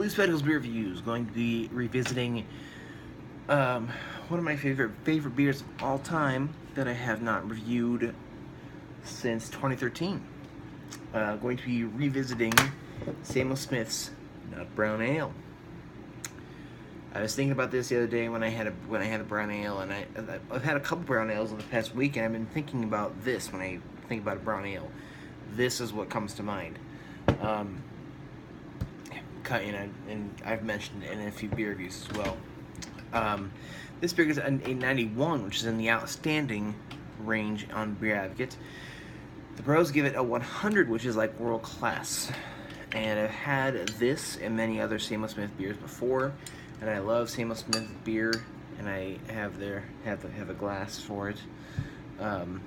BlueSpecs beer reviews. Going to be revisiting one of my favorite beers of all time that I have not reviewed since 2013. Going to be revisiting Samuel Smith's Nut Brown Ale. I was thinking about this the other day when I had a brown ale, and I've had a couple brown ales in the past week, and I've been thinking about this when I think about a brown ale. This is what comes to mind. And I've mentioned it in a few beer reviews as well. This beer is a 91, which is in the outstanding range on Beer Advocate. The pros give it a 100, which is like world class. And I've had this and many other Samuel Smith beers before, and I love Samuel Smith beer, and I have a glass for it.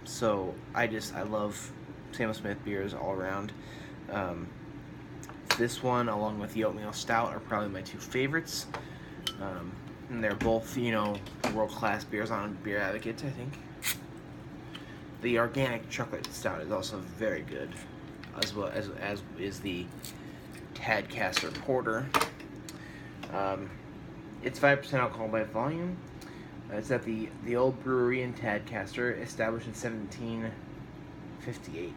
So I love Samuel Smith beers all around. This one, along with the Oatmeal Stout, are probably my two favorites. And they're both, world-class beers on Beer Advocate, I think. The Organic Chocolate Stout is also very good, as well as is the Tadcaster Porter. It's 5% alcohol by volume. It's at the old brewery in Tadcaster, established in 1758.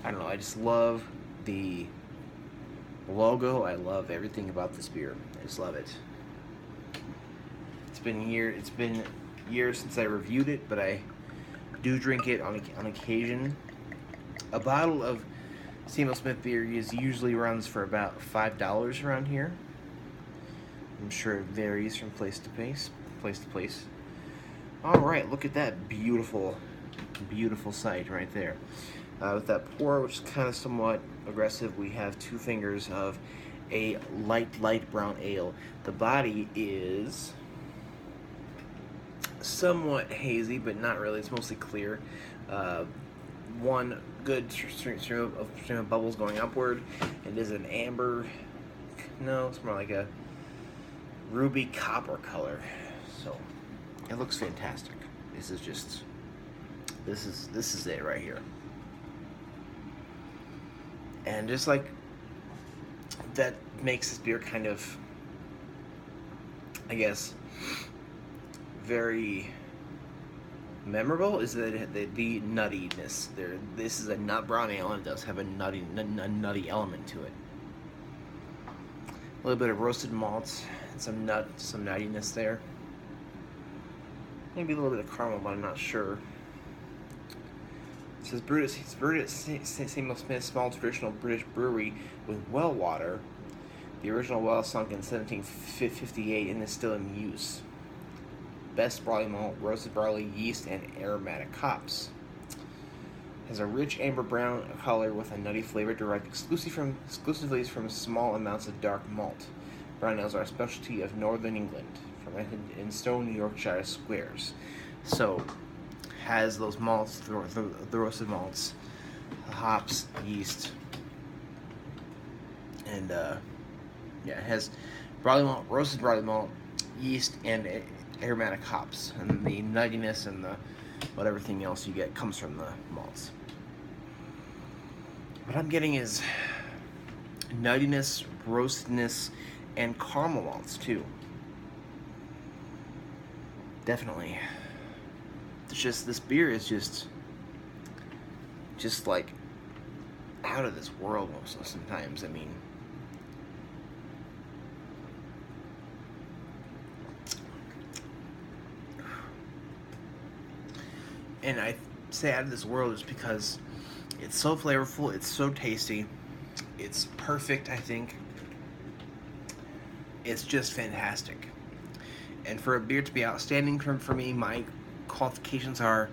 I don't know, I just love the logo. I love everything about this beer. I just love it. It's been years since I reviewed it, but I do drink it on occasion. A bottle of Samuel Smith beer usually runs for about $5 around here. I'm sure it varies from place to place. All right, look at that beautiful sight right there. With that pour, which is kind of somewhat aggressive, we have 2 fingers of a light brown ale. The body is somewhat hazy, but not really. It's mostly clear. One good stream of bubbles going upward. It is an amber. No, it's more like a ruby copper color. So it looks fantastic. This is it right here. And just like that makes this beer kind of, I guess, very memorable is that the nuttiness there. This is a nut brown ale, and it does have a nutty element to it. A little bit of roasted malts and some nuttiness there. Maybe a little bit of caramel, but I'm not sure. It says brewed at Samuel Smith's small traditional British brewery with well water. The original well sunk in 1758 and is still in use. Best barley malt, roasted barley, yeast, and aromatic hops. Has a rich amber brown color with a nutty flavor derived exclusively from small amounts of dark malt. Brown ales are a specialty of northern England, fermented in stone Yorkshire squares. So, has those malts, the roasted malts, hops, yeast, and it has barley malt, roasted barley malt, yeast, and aromatic hops, and the nuttiness and the everything else you get comes from the malts. What I'm getting is nuttiness, roastedness, and caramel malts too. Definitely. It's just, this beer is just like out of this world most sometimes. I mean, and I say out of this world is because it's so flavorful, it's so tasty, it's perfect, I think. It's just fantastic. And for a beer to be outstanding for me, my qualifications are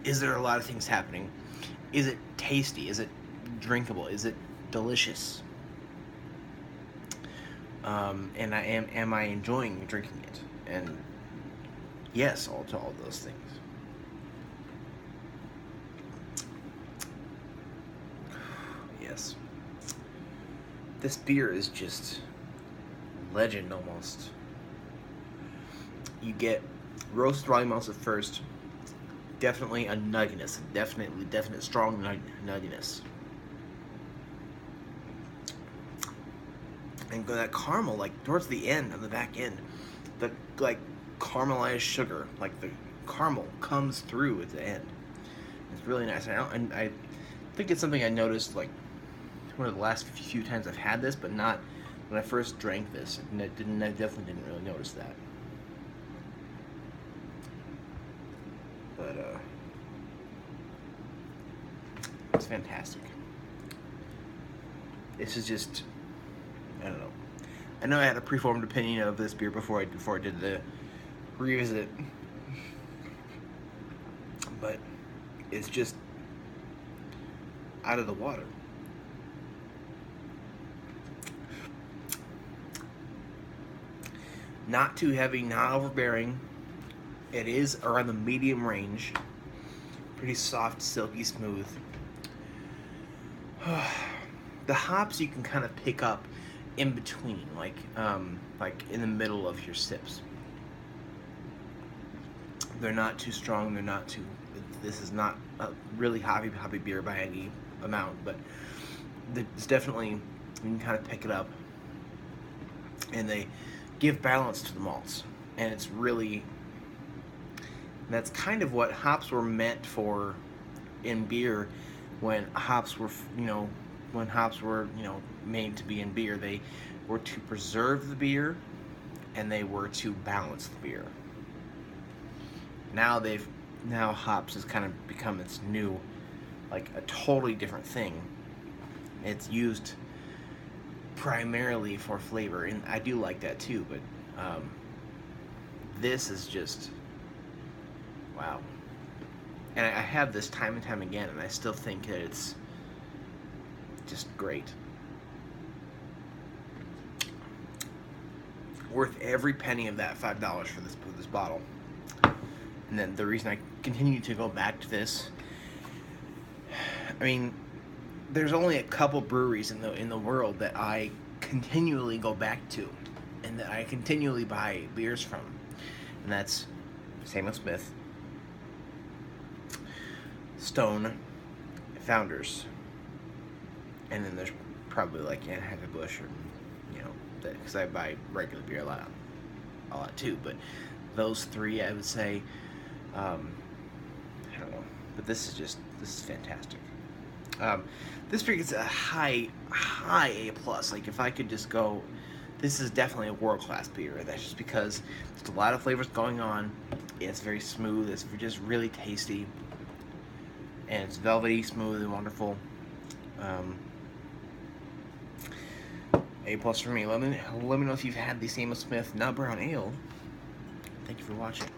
is there a lot of things happening? Is it tasty? Is it drinkable? Is it delicious? And am I enjoying drinking it? And yes, to all those things. Yes. This beer is just legend almost. You get roasted barley malts at first, definitely a nuttiness, definite strong nuttiness. and go that caramel, like towards the end, on the back end, the like caramelized sugar, like the caramel comes through at the end. It's really nice. And I think it's something I noticed like one of the last few times I've had this, but not when I first drank this. I definitely didn't really notice that. But it's fantastic. This is just, I don't know. I know I had a preformed opinion of this beer before I did the revisit, but it's just out of the water. Not too heavy, not overbearing. It is around the medium range. Pretty soft, silky smooth. The hops you can kind of pick up in between, like in the middle of your sips. They're not too strong. They're not too. This is not a really hoppy beer by any amount, but it's definitely, you can kind of pick it up, and they give balance to the malts, and it's really. That's kind of what hops were meant for in beer, when hops were made to be in beer. They were to preserve the beer, and they were to balance the beer. Now hops has kind of become its new, like a totally different thing. It's used primarily for flavor, and I do like that too, but this is just wow. And I have this time and time again, and I still think that it's just great. Worth every penny of that $5 for this bottle. And then the reason I continue to go back to this, I mean, there's only a couple breweries in the world that I continually go back to, and that I continually buy beers from, and that's Samuel Smith, Stone, Founders, and then there's probably like Anheuser-Busch, or because I buy regular beer a lot too. But those three, I would say, I don't know. But this is fantastic. This beer gets a high A+. Like, if I could just go, this is definitely a world-class beer. That's just because there's a lot of flavors going on. It's very smooth. It's just really tasty. And it's velvety, smooth, and wonderful. A+ for me. Let me know if you've had the Samuel Smith Nut Brown Ale. Thank you for watching.